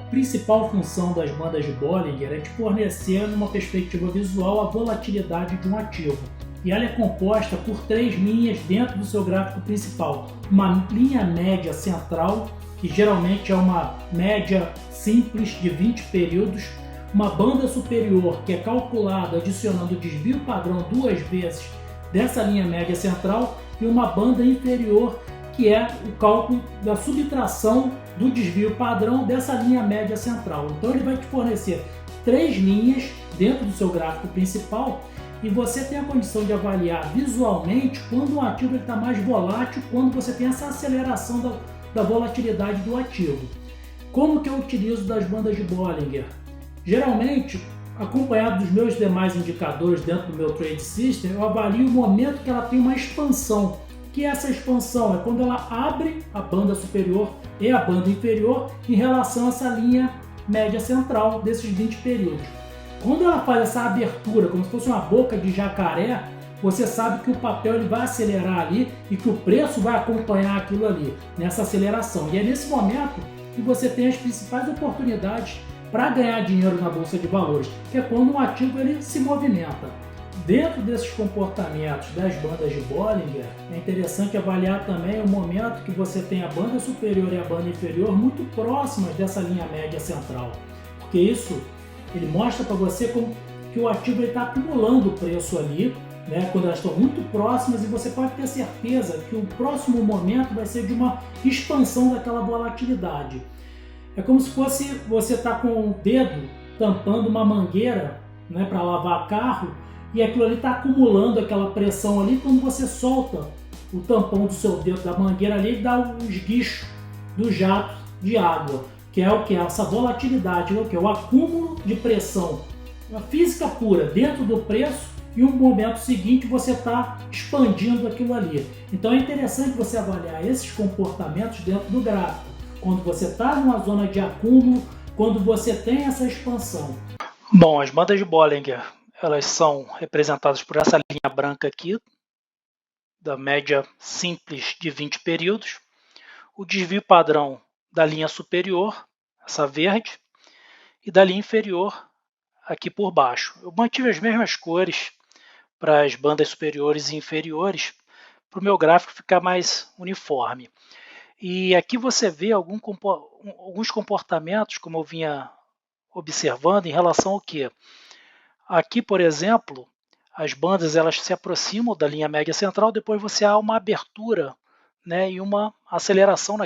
principal função das bandas de Bollinger é de fornecer, numa perspectiva visual, a volatilidade de um ativo. E ela é composta por 3 linhas dentro do seu gráfico principal. Uma linha média central, que geralmente é uma média simples de 20 períodos, uma banda superior, que é calculada adicionando o desvio padrão 2 vezes dessa linha média central, e uma banda inferior, que é o cálculo da subtração do desvio padrão dessa linha média central. Então ele vai te fornecer 3 linhas dentro do seu gráfico principal, e você tem a condição de avaliar visualmente quando o ativo está mais volátil, quando você tem essa aceleração da volatilidade do ativo. Como que eu utilizo das bandas de Bollinger? Geralmente, acompanhado dos meus demais indicadores dentro do meu Trade System, eu avalio o momento que ela tem uma expansão. Que essa expansão é quando ela abre a banda superior e a banda inferior em relação a essa linha média central desses 20 períodos. Quando ela faz essa abertura, como se fosse uma boca de jacaré, você sabe que o papel ele vai acelerar ali e que o preço vai acompanhar aquilo ali, nessa aceleração. E é nesse momento que você tem as principais oportunidades para ganhar dinheiro na Bolsa de Valores, que é quando um ativo ele se movimenta. Dentro desses comportamentos das bandas de Bollinger, é interessante avaliar também o momento que você tem a banda superior e a banda inferior muito próximas dessa linha média central, porque isso ele mostra para você como que o ativo está acumulando o preço ali, né, quando elas estão muito próximas, e você pode ter certeza que o próximo momento vai ser de uma expansão daquela volatilidade. É como se fosse você estar com o dedo tampando uma mangueira, né, para lavar carro, e aquilo ali está acumulando aquela pressão ali. Quando você solta o tampão do seu dedo da mangueira ali, ele dá o esguicho do jato de água, que é o que? Essa volatilidade, o que? O acúmulo de pressão, uma física pura dentro do preço, e um momento seguinte você está expandindo aquilo ali. Então é interessante você avaliar esses comportamentos dentro do gráfico, quando você está numa zona de acúmulo, quando você tem essa expansão. Bom, as bandas de Bollinger, elas são representadas por essa linha branca aqui, da média simples de 20 períodos, o desvio padrão da linha superior, essa verde, e da linha inferior, aqui por baixo. Eu mantive as mesmas cores para as bandas superiores e inferiores, para o meu gráfico ficar mais uniforme. E aqui você vê alguns comportamentos, como eu vinha observando, em relação ao quê? Aqui, por exemplo, as bandas elas se aproximam da linha média central, depois você há uma abertura, né, e uma aceleração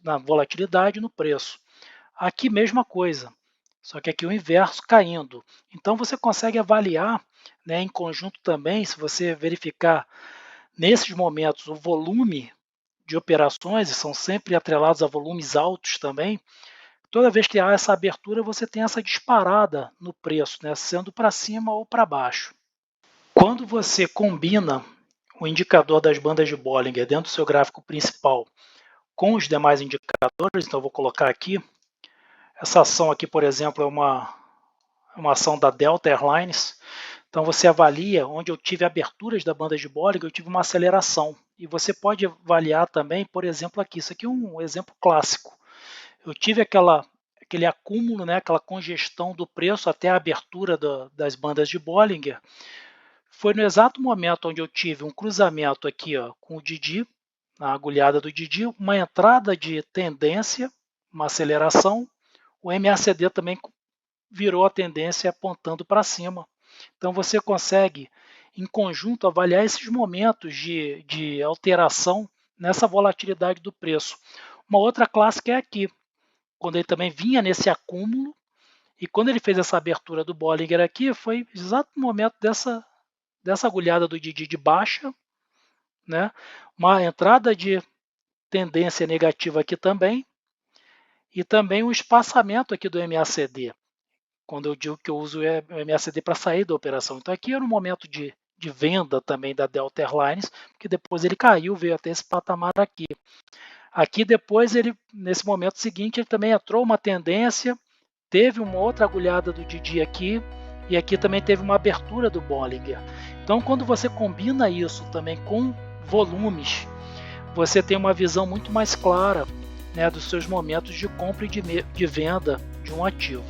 na volatilidade no preço. Aqui mesma coisa, só que aqui o inverso caindo. Então você consegue avaliar, né, em conjunto também, se você verificar nesses momentos o volume de operações, e são sempre atrelados a volumes altos também. Toda vez que há essa abertura, você tem essa disparada no preço, né, sendo para cima ou para baixo. Quando você combina o indicador das bandas de Bollinger dentro do seu gráfico principal com os demais indicadores, então eu vou colocar aqui, essa ação aqui, por exemplo, é uma ação da Delta Airlines. Então você avalia onde eu tive aberturas da banda de Bollinger, eu tive uma aceleração. E você pode avaliar também, por exemplo, aqui, isso aqui é um exemplo clássico. Eu tive aquele acúmulo, né, aquela congestão do preço até a abertura das bandas de Bollinger. Foi no exato momento onde eu tive um cruzamento aqui, ó, com o Didi, na agulhada do Didi, uma entrada de tendência, uma aceleração. O MACD também virou a tendência apontando para cima. Então você consegue, em conjunto, avaliar esses momentos de alteração nessa volatilidade do preço. Uma outra clássica é aqui, quando ele também vinha nesse acúmulo, e quando ele fez essa abertura do Bollinger aqui, foi exato no momento dessa agulhada do Didi de baixa, né? Uma entrada de tendência negativa aqui também, e também um espaçamento aqui do MACD, quando eu digo que eu uso o MACD para sair da operação. Então aqui era um momento de venda também da Delta Airlines, porque depois ele caiu, veio até esse patamar aqui. Aqui depois, nesse momento seguinte, ele também entrou uma tendência, teve uma outra agulhada do Didi aqui, e aqui também teve uma abertura do Bollinger. Então quando você combina isso também com volumes, você tem uma visão muito mais clara, dos seus momentos de compra e de venda de um ativo.